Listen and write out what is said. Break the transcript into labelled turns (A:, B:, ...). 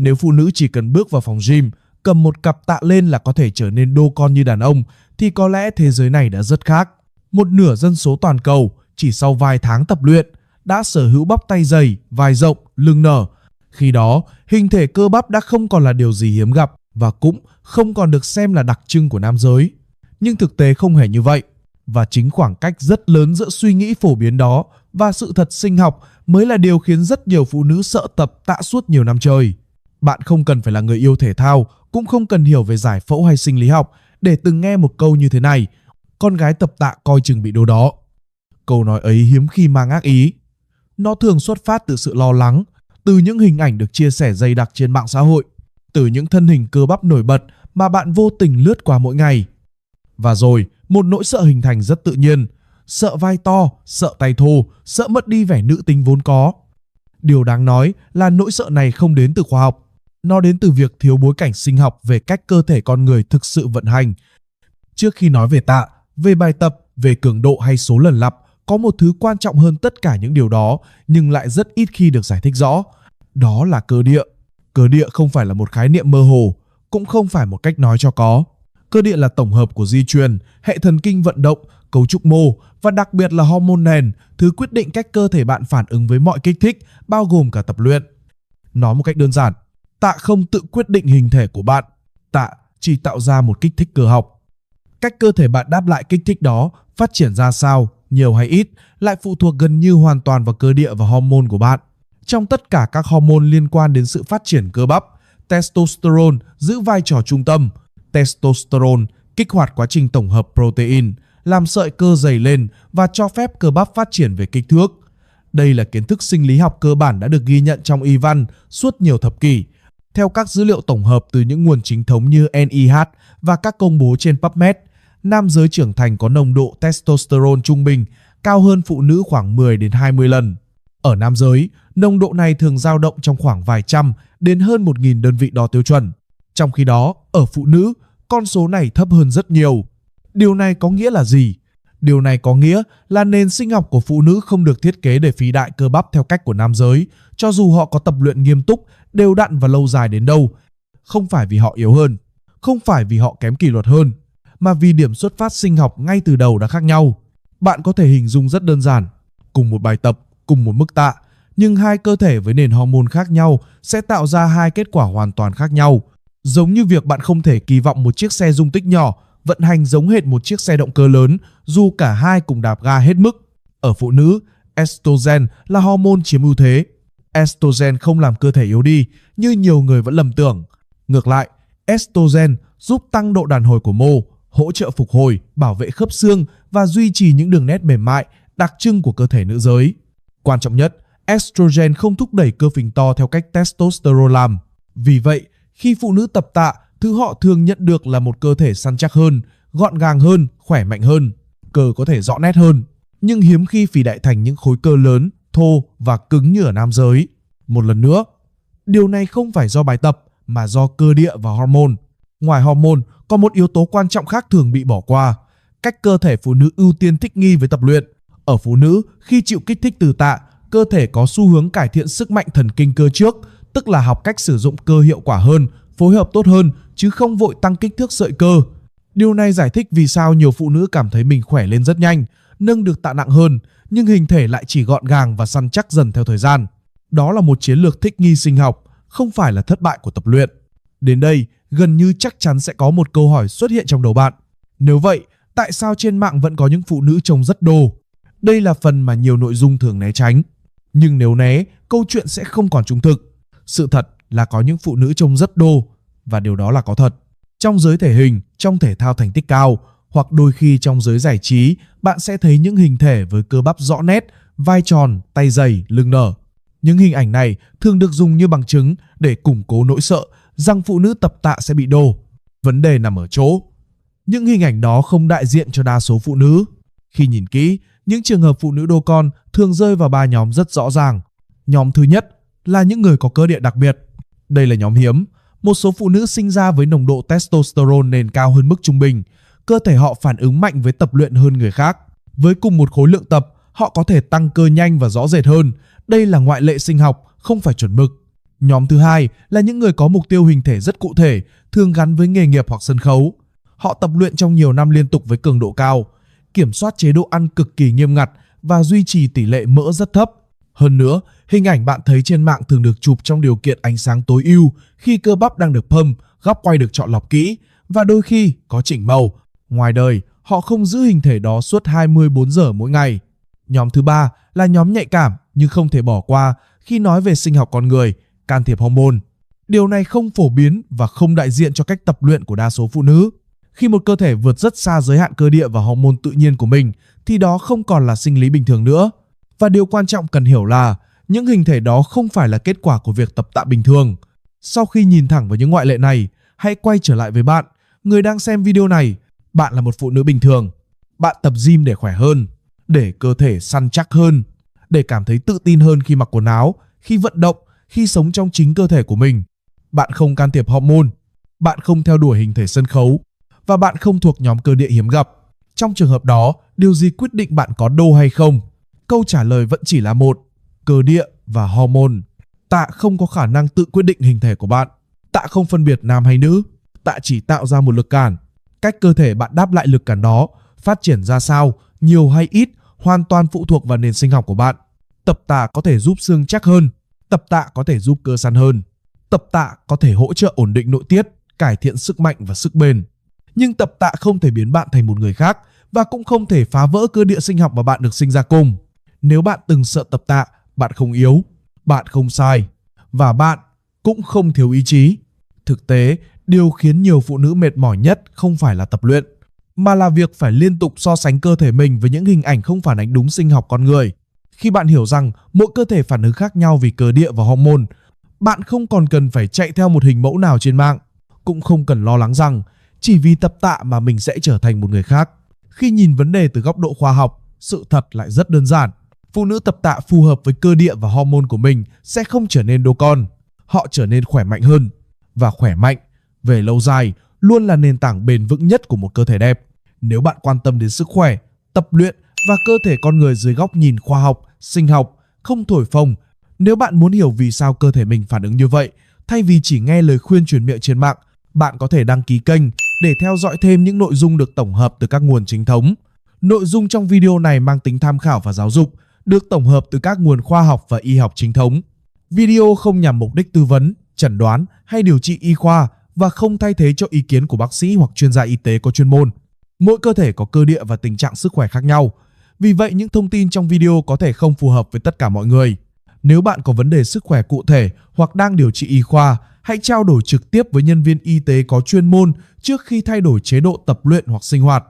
A: Nếu phụ nữ chỉ cần bước vào phòng gym, cầm một cặp tạ lên là có thể trở nên đô con như đàn ông, thì có lẽ thế giới này đã rất khác. Một nửa dân số toàn cầu chỉ sau vài tháng tập luyện đã sở hữu bắp tay dày, vai rộng, lưng nở. Khi đó, hình thể cơ bắp đã không còn là điều gì hiếm gặp và cũng không còn được xem là đặc trưng của nam giới. Nhưng thực tế không hề như vậy. Và chính khoảng cách rất lớn giữa suy nghĩ phổ biến đó và sự thật sinh học mới là điều khiến rất nhiều phụ nữ sợ tập tạ suốt nhiều năm trời. Bạn không cần phải là người yêu thể thao, cũng không cần hiểu về giải phẫu hay sinh lý học để từng nghe một câu như thế này: con gái tập tạ coi chừng bị đồ đó. Câu nói ấy hiếm khi mang ác ý. Nó thường xuất phát từ sự lo lắng, từ những hình ảnh được chia sẻ dày đặc trên mạng xã hội, từ những thân hình cơ bắp nổi bật mà bạn vô tình lướt qua mỗi ngày. Và rồi, một nỗi sợ hình thành rất tự nhiên. Sợ vai to, sợ tay thô, sợ mất đi vẻ nữ tính vốn có. Điều đáng nói là nỗi sợ này không đến từ khoa học. Nó đến từ việc thiếu bối cảnh sinh học về cách cơ thể con người thực sự vận hành. Trước khi nói về tạ, về bài tập, về cường độ hay số lần lặp, có một thứ quan trọng hơn tất cả những điều đó nhưng lại rất ít khi được giải thích rõ. Đó là cơ địa. Cơ địa không phải là một khái niệm mơ hồ, cũng không phải một cách nói cho có. Cơ địa là tổng hợp của di truyền, hệ thần kinh vận động, cấu trúc mô và đặc biệt là hormone nền, thứ quyết định cách cơ thể bạn phản ứng với mọi kích thích, bao gồm cả tập luyện. Nói một cách đơn giản, tạ không tự quyết định hình thể của bạn, tạ chỉ tạo ra một kích thích cơ học. Cách cơ thể bạn đáp lại kích thích đó phát triển ra sao, nhiều hay ít, lại phụ thuộc gần như hoàn toàn vào cơ địa và hormone của bạn. Trong tất cả các hormone liên quan đến sự phát triển cơ bắp, testosterone giữ vai trò trung tâm. Testosterone kích hoạt quá trình tổng hợp protein, làm sợi cơ dày lên và cho phép cơ bắp phát triển về kích thước. Đây là kiến thức sinh lý học cơ bản đã được ghi nhận trong y văn suốt nhiều thập kỷ. Theo các dữ liệu tổng hợp từ những nguồn chính thống như NIH và các công bố trên PubMed, nam giới trưởng thành có nồng độ testosterone trung bình cao hơn phụ nữ khoảng 10 đến 20 lần. Ở nam giới, nồng độ này thường dao động trong khoảng vài trăm đến hơn 1.000 đơn vị đo tiêu chuẩn. Trong khi đó, ở phụ nữ, con số này thấp hơn rất nhiều. Điều này có nghĩa là gì? Điều này có nghĩa là nền sinh học của phụ nữ không được thiết kế để phí đại cơ bắp theo cách của nam giới, cho dù họ có tập luyện nghiêm túc, đều đặn và lâu dài đến đâu. Không phải vì họ yếu hơn, không phải vì họ kém kỷ luật hơn, mà vì điểm xuất phát sinh học ngay từ đầu đã khác nhau. Bạn có thể hình dung rất đơn giản. Cùng một bài tập, cùng một mức tạ, nhưng hai cơ thể với nền hormone khác nhau sẽ tạo ra hai kết quả hoàn toàn khác nhau. Giống như việc bạn không thể kỳ vọng một chiếc xe dung tích nhỏ vận hành giống hệt một chiếc xe động cơ lớn dù cả hai cùng đạp ga hết mức. Ở phụ nữ, estrogen là hormone chiếm ưu thế. Estrogen không làm cơ thể yếu đi như nhiều người vẫn lầm tưởng. Ngược lại, estrogen giúp tăng độ đàn hồi của mô, hỗ trợ phục hồi, bảo vệ khớp xương và duy trì những đường nét mềm mại đặc trưng của cơ thể nữ giới. Quan trọng nhất, estrogen không thúc đẩy cơ phình to theo cách testosterone làm. Vì vậy, khi phụ nữ tập tạ, thứ họ thường nhận được là một cơ thể săn chắc hơn, gọn gàng hơn, khỏe mạnh hơn. Cơ có thể rõ nét hơn, nhưng hiếm khi phì đại thành những khối cơ lớn, thô và cứng như ở nam giới. Một lần nữa, điều này không phải do bài tập mà do cơ địa và hormone. Ngoài hormone, còn một yếu tố quan trọng khác thường bị bỏ qua: cách cơ thể phụ nữ ưu tiên thích nghi với tập luyện. Ở phụ nữ, khi chịu kích thích từ tạ, cơ thể có xu hướng cải thiện sức mạnh thần kinh cơ trước, tức là học cách sử dụng cơ hiệu quả hơn, phối hợp tốt hơn, chứ không vội tăng kích thước sợi cơ. Điều này giải thích vì sao nhiều phụ nữ cảm thấy mình khỏe lên rất nhanh, nâng được tạ nặng hơn, nhưng hình thể lại chỉ gọn gàng và săn chắc dần theo thời gian. Đó là một chiến lược thích nghi sinh học, không phải là thất bại của tập luyện. Đến đây, gần như chắc chắn sẽ có một câu hỏi xuất hiện trong đầu bạn. Nếu vậy, tại sao trên mạng vẫn có những phụ nữ trông rất đô? Đây là phần mà nhiều nội dung thường né tránh. Nhưng nếu né, câu chuyện sẽ không còn trung thực. Sự thật là có những phụ nữ trông rất đô, và điều đó là có thật. Trong giới thể hình, trong thể thao thành tích cao, hoặc đôi khi trong giới giải trí, bạn sẽ thấy những hình thể với cơ bắp rõ nét, vai tròn, tay dày, lưng nở. Những hình ảnh này thường được dùng như bằng chứng để củng cố nỗi sợ rằng phụ nữ tập tạ sẽ bị đô. Vấn đề nằm ở chỗ, những hình ảnh đó không đại diện cho đa số phụ nữ. Khi nhìn kỹ, những trường hợp phụ nữ đô con thường rơi vào 3 nhóm rất rõ ràng. Nhóm thứ nhất là những người có cơ địa đặc biệt. Đây là nhóm hiếm. Một số phụ nữ sinh ra với nồng độ testosterone nền cao hơn mức trung bình. Cơ thể họ phản ứng mạnh với tập luyện hơn người khác. Với cùng một khối lượng tập, họ có thể tăng cơ nhanh và rõ rệt hơn. Đây là ngoại lệ sinh học, không phải chuẩn mực. Nhóm thứ hai là những người có mục tiêu hình thể rất cụ thể, thường gắn với nghề nghiệp hoặc sân khấu. Họ tập luyện trong nhiều năm liên tục với cường độ cao, kiểm soát chế độ ăn cực kỳ nghiêm ngặt và duy trì tỷ lệ mỡ rất thấp. Hơn nữa, hình ảnh bạn thấy trên mạng thường được chụp trong điều kiện ánh sáng tối ưu, khi cơ bắp đang được pump, góc quay được chọn lọc kỹ và đôi khi có chỉnh màu. Ngoài đời, họ không giữ hình thể đó suốt 24 giờ mỗi ngày. Nhóm thứ ba là nhóm nhạy cảm nhưng không thể bỏ qua khi nói về sinh học con người, can thiệp hormone. Điều này không phổ biến và không đại diện cho cách tập luyện của đa số phụ nữ. Khi một cơ thể vượt rất xa giới hạn cơ địa và hormone tự nhiên của mình thì đó không còn là sinh lý bình thường nữa. Và điều quan trọng cần hiểu là những hình thể đó không phải là kết quả của việc tập tạ bình thường. Sau khi nhìn thẳng vào những ngoại lệ này, hãy quay trở lại với bạn, người đang xem video này. Bạn là một phụ nữ bình thường. Bạn tập gym để khỏe hơn, để cơ thể săn chắc hơn, để cảm thấy tự tin hơn khi mặc quần áo, khi vận động, khi sống trong chính cơ thể của mình. Bạn không can thiệp hormone, bạn không theo đuổi hình thể sân khấu và bạn không thuộc nhóm cơ địa hiếm gặp. Trong trường hợp đó, điều gì quyết định bạn có đô hay không? Câu trả lời vẫn chỉ là một: cơ địa và hormone. Tạ không có khả năng tự quyết định hình thể của bạn. Tạ không phân biệt nam hay nữ. Tạ chỉ tạo ra một lực cản. Cách cơ thể bạn đáp lại lực cản đó, phát triển ra sao, nhiều hay ít, hoàn toàn phụ thuộc vào nền sinh học của bạn. Tập tạ có thể giúp xương chắc hơn. Tập tạ có thể giúp cơ săn hơn. Tập tạ có thể hỗ trợ ổn định nội tiết, cải thiện sức mạnh và sức bền. Nhưng tập tạ không thể biến bạn thành một người khác và cũng không thể phá vỡ cơ địa sinh học mà bạn được sinh ra cùng. Nếu bạn từng sợ tập tạ, bạn không yếu, bạn không sai và bạn cũng không thiếu ý chí. Thực tế, điều khiến nhiều phụ nữ mệt mỏi nhất không phải là tập luyện, mà là việc phải liên tục so sánh cơ thể mình với những hình ảnh không phản ánh đúng sinh học con người. Khi bạn hiểu rằng mỗi cơ thể phản ứng khác nhau vì cơ địa và hormone, bạn không còn cần phải chạy theo một hình mẫu nào trên mạng, cũng không cần lo lắng rằng chỉ vì tập tạ mà mình sẽ trở thành một người khác. Khi nhìn vấn đề từ góc độ khoa học, sự thật lại rất đơn giản. Phụ nữ tập tạ phù hợp với cơ địa và hormone của mình sẽ không trở nên đô con. Họ trở nên khỏe mạnh hơn. Và khỏe mạnh, về lâu dài, luôn là nền tảng bền vững nhất của một cơ thể đẹp. Nếu bạn quan tâm đến sức khỏe, tập luyện và cơ thể con người dưới góc nhìn khoa học, sinh học, không thổi phồng, nếu bạn muốn hiểu vì sao cơ thể mình phản ứng như vậy, thay vì chỉ nghe lời khuyên truyền miệng trên mạng, bạn có thể đăng ký kênh để theo dõi thêm những nội dung được tổng hợp từ các nguồn chính thống. Nội dung trong video này mang tính tham khảo và giáo dục, được tổng hợp từ các nguồn khoa học và y học chính thống. Video không nhằm mục đích tư vấn, chẩn đoán hay điều trị y khoa và không thay thế cho ý kiến của bác sĩ hoặc chuyên gia y tế có chuyên môn. Mỗi cơ thể có cơ địa và tình trạng sức khỏe khác nhau. Vì vậy, những thông tin trong video có thể không phù hợp với tất cả mọi người. Nếu bạn có vấn đề sức khỏe cụ thể hoặc đang điều trị y khoa, hãy trao đổi trực tiếp với nhân viên y tế có chuyên môn trước khi thay đổi chế độ tập luyện hoặc sinh hoạt.